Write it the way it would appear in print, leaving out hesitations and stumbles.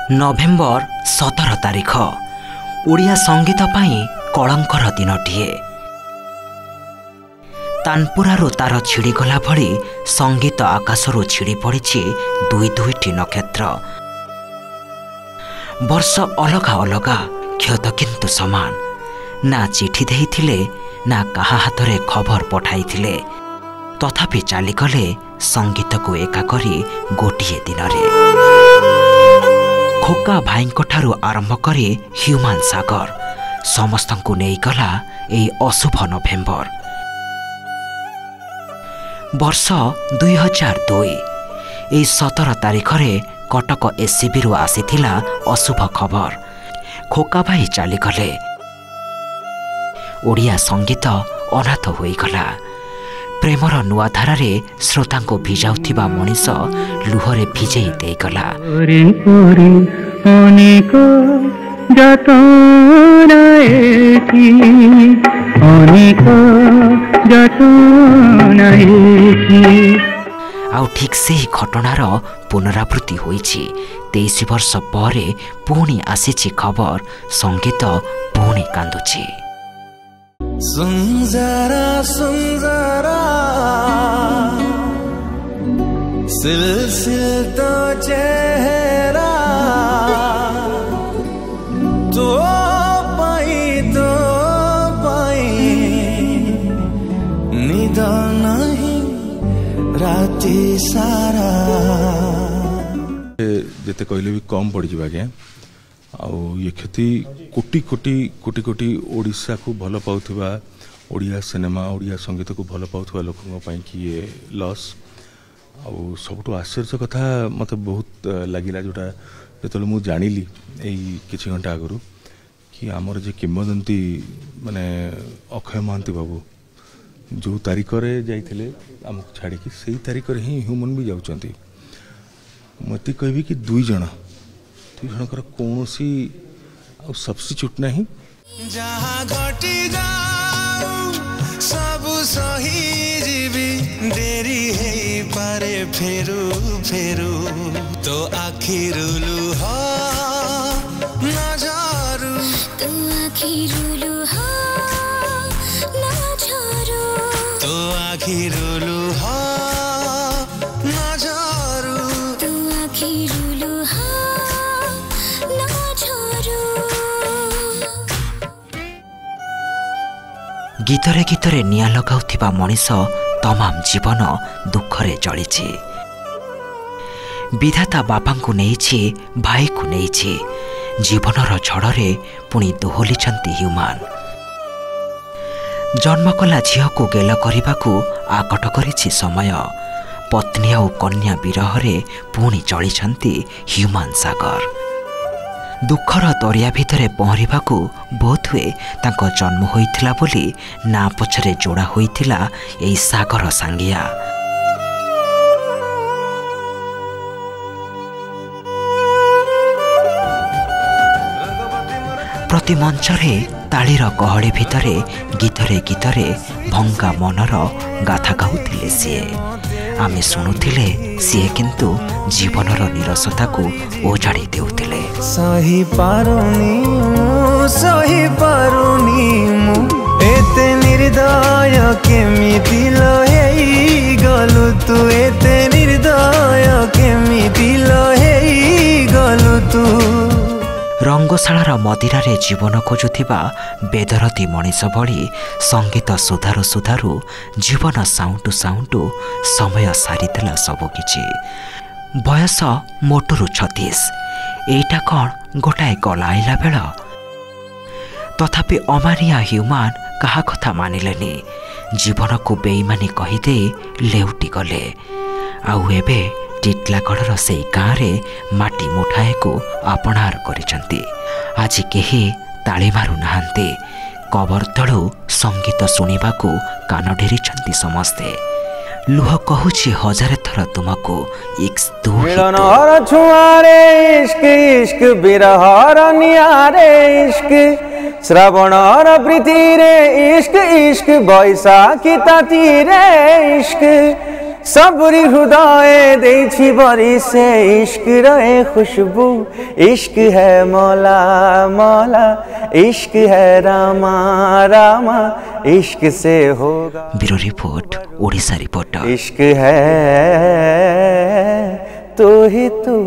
नवेम्बर 17 तारिख ओडिया संगीत पाई कलंकर दिनटिए। तानपुरारू तार छिड़ीगला भली संगीत आकाशरू छिड़ी पड़ी दुई दुईटी नक्षत्र। वर्ष अलगा अलगा क्षत किंतु समान। ना चिठी देइथिले ना कहा हाथरे खबर पठाइथिले, तथापि चालीगले संगीत को एका करी गोटिए दिन रे। खोका भाईंठारू आरंभ करी ह्यूमान सागर समस्तंकु नहीं गला एई अशुभ नवेम्बर। वर्ष 2002 एई 17 तारिख रे कटक एससीबी रु आसीथिला अशुभ खबर। खोका भाई चालीगले। ओडिया संगीत अनाथ होईगला। प्रेमर नुआ धारारे श्रोता को भिजाउथिबा मनीष लुहरे भिजेई देगला। आउ ठीक से ही घटनार पुनरावृत्ति होईछि। 23 वर्ष परे पुणी आसीछि खबर, संगीत पुणी कांदुछि। सुंदरा सुंदरा सिलसिल तो चेहरा तो पाई निद नहीं राति सारा। जेते कहले भी कम पड़ जा आज्ञा। आउ ये क्षति कोटी कोटी कोटी कोटी ओडिशा को भल पाउथबा, ओडिया सिनेमा ओडिया संगीत को भल पाउथबा लोकों ପାଇଁ कि ये लॉस। आउ सबटो आश्चर्य कथा मते बहुत लागिला जोटा जेतले मु जानिली एई किछि घंटा आगरु कि हमर जे किंवदंती माने अक्षय महांती बाबू जो तारीख रे जाइथिले हमक छाड़ी कि सेही तारीख रे ही ह्यूमन भी जाउचंती। मते कहबी कि दुई जनकर कौन सी सब्स्टिट्यूट नहीं। जहाँ घटी जाऊ सब सही जीवी देरी है पारे फेरू फेरू तो आखिरुलु हो नजारू तो आखिरुलु हो नजारू तो आखिरुलु हो नजारू तो आखिरुलु हो। गीतरे गीतरे निया लगाउथिबा मनीष तमाम जीवन दुखरे जलिछि। विधाता बापा को नेइछि, भाई को नेइछि। जीवनर झड़रे पुणी दोहलिछंती ह्यूमान। जन्म कला झियो को गेल करिबाकू आकट करिछि समय। पत्नी और कन्या विरहरे पुणी जलिछंती ह्यूमान सागर। दुखर दरिया भितरे पहरिबाकू बोध हुए तांको जन्म होइथिला बोली ना पछरे जोड़ा होइथिला एई सागर सांगिया। प्रति मंचरे तालीर गहली भितरे गीतरे गीतरे भंगा मनर गाथा गाउथिले सीए। आमे शुणुथिले सीए किंतु जीवनर निरसता को ओझाड़ी देउथिले। सही पारुनी मु एते निर्दय केमिति लहेई गलु तू एते निर्दय केमिति लहेई गलु तू। रंगशालार मदिरारे जीवन खोजुथिबा बेदरती मनीष भली संगीत सुधारू सुधारू जीवन साउंटू साउंटू समय सारिदेला सबकिछि। बयस मोटरू 36। एइटा कौन गोटाए गलाइला बेल। तथापि अमानिया ह्यूमान कहा कथा मानिलेनी। जीवन को बेईमानी कहीदे लेउटी गले। आउ एबे टिटलागढ़र से गाँव माटी मुठाए को आपणार करिसंती। आज केही ताली मारू नाहांती। कबर तळु संगीत सुनिबाकू कान ढेरिछंती समस्ते। लुह कहूछि हजारे थर तुमको इश्क मिलनर छुआरे इश्क इश्क बिरहर नियारे इश्क श्रावणर प्रीति रे इश्क इश्क बैसाखी ताती रे इश्क सबरी हृदय देछि बरी से इश्क रहे खुशबू इश्क है मौला मौला इश्क है रामा रामा इश्क से होगा। Bureau report Odisha reporter. इश्क है तो ही तू।